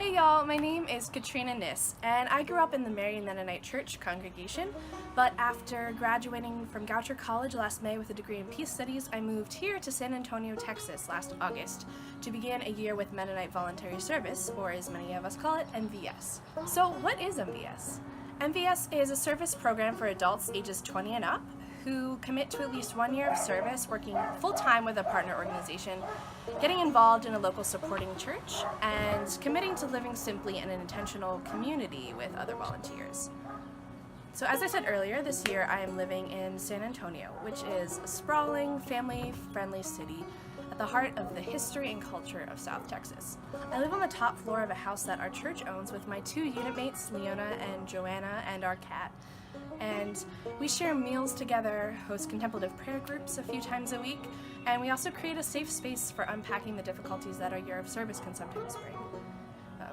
Hey y'all, my name is Katrina Niss, and I grew up in the Mennonite Church congregation, but after graduating from Goucher College last May with a degree in Peace Studies, I moved here to San Antonio, Texas last August to begin a year with Mennonite Voluntary Service, or as many of us call it, MVS. So what is MVS? MVS is a service program for adults ages 20 and up who commit to at least 1 year of service working full-time with a partner organization, getting involved in a local supporting church, and committing to living simply in an intentional community with other volunteers. So as I said earlier, this year I am living in San Antonio, which is a sprawling, family-friendly city at the heart of the history and culture of South Texas. I live on the top floor of a house that our church owns with my 2 unit mates, Leona and Joanna, and our cat. And we share meals together, host contemplative prayer groups a few times a week, and we also create a safe space for unpacking the difficulties that our year of service can sometimes bring.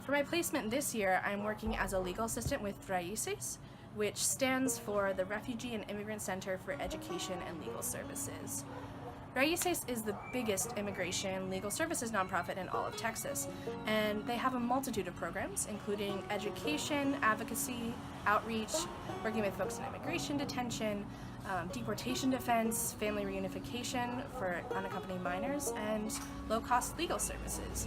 For my placement this year, I'm working as a legal assistant with Raíces, which stands for the Refugee and Immigrant Center for Education and Legal Services. Raíces is the biggest immigration legal services nonprofit in all of Texas, and they have a multitude of programs, including education, advocacy, outreach, working with folks in immigration detention, deportation defense, family reunification for unaccompanied minors, and low-cost legal services.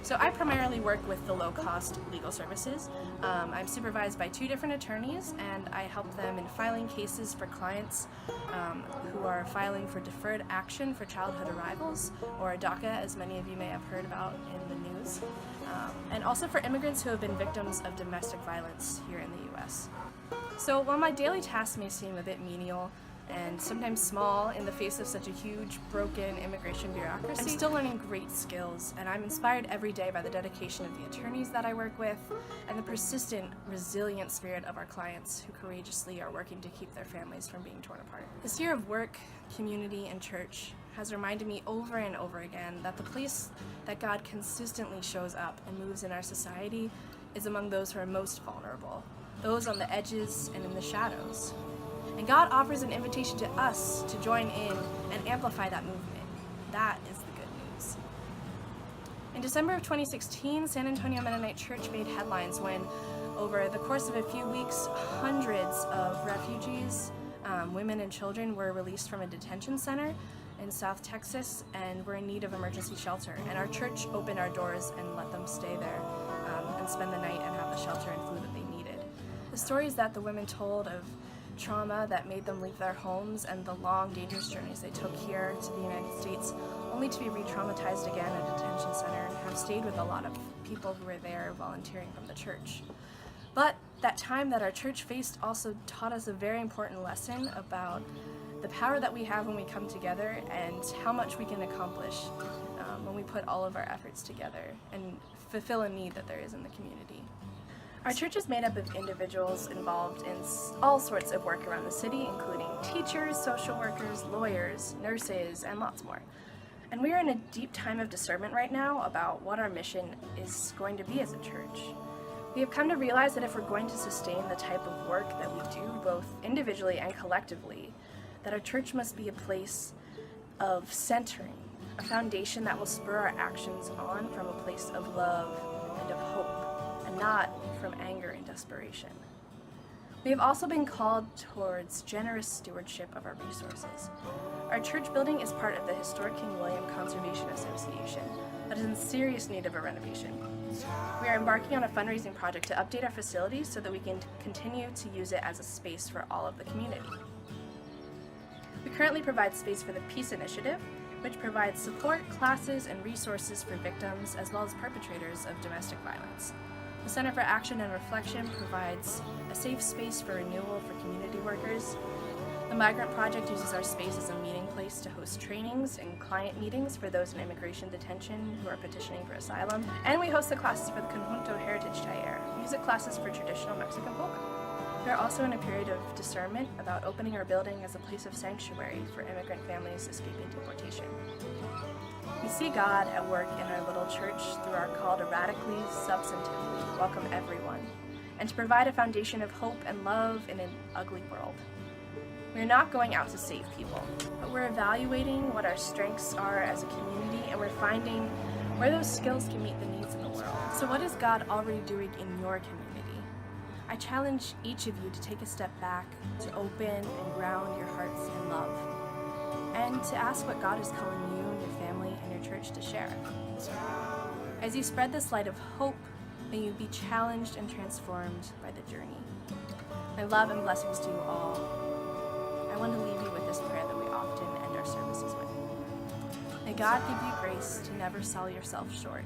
So I primarily work with the low-cost legal services. I'm supervised by 2 different attorneys, and I help them in filing cases for clients who are filing for deferred action for childhood arrivals, or DACA, as many of you may have heard about in the news, and also for immigrants who have been victims of domestic violence here in the U.S. So while my daily tasks may seem a bit menial, and sometimes small in the face of such a huge, broken immigration bureaucracy, I'm still learning great skills, and I'm inspired every day by the dedication of the attorneys that I work with and the persistent, resilient spirit of our clients who courageously are working to keep their families from being torn apart. This year of work, community, and church has reminded me over and over again that the place that God consistently shows up and moves in our society is among those who are most vulnerable, those on the edges and in the shadows. And God offers an invitation to us to join in and amplify that movement. That is the good news. In December of 2016, San Antonio Mennonite Church made headlines when, over the course of a few weeks, hundreds of refugees, women and children, were released from a detention center in South Texas and were in need of emergency shelter. And our church opened our doors and let them stay there and spend the night and have the shelter and food that they needed. The stories that the women told of trauma that made them leave their homes and the long, dangerous journeys they took here to the United States, only to be re-traumatized again at a detention center, have stayed with a lot of people who were there volunteering from the church. But that time that our church faced also taught us a very important lesson about the power that we have when we come together and how much we can accomplish when we put all of our efforts together and fulfill a need that there is in the community. Our church is made up of individuals involved in all sorts of work around the city, including teachers, social workers, lawyers, nurses, and lots more. And we are in a deep time of discernment right now about what our mission is going to be as a church. We have come to realize that if we're going to sustain the type of work that we do, both individually and collectively, that our church must be a place of centering, a foundation that will spur our actions on from a place of love and of hope, and not from anger and desperation. We have also been called towards generous stewardship of our resources. Our church building is part of the historic King William Conservation Association that is in serious need of a renovation. We are embarking on a fundraising project to update our facilities so that we can continue to use it as a space for all of the community. We currently provide space for the Peace Initiative, which provides support, classes, and resources for victims as well as perpetrators of domestic violence. The Center for Action and Reflection provides a safe space for renewal for community workers. The Migrant Project uses our space as a meeting place to host trainings and client meetings for those in immigration detention who are petitioning for asylum. And we host the classes for the Conjunto Heritage Taller, music classes for traditional Mexican polka. We are also in a period of discernment about opening our building as a place of sanctuary for immigrant families escaping deportation. We see God at work in our little church through our call to radically, substantively welcome everyone, and to provide a foundation of hope and love in an ugly world. We're not going out to save people, but we're evaluating what our strengths are as a community, and we're finding where those skills can meet the needs of the world. So what is God already doing in your community? I challenge each of you to take a step back, to open and ground your hearts in love, and to ask what God is calling you and your family and your church to share. As you spread this light of hope, may you be challenged and transformed by the journey. My love and blessings to you all. I want to leave you with this prayer that we often end our services with. May God give you grace to never sell yourself short.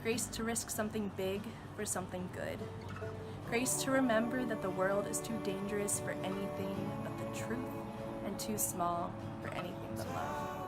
Grace to risk something big for something good. Grace to remember that the world is too dangerous for anything but the truth and too small for anything but love.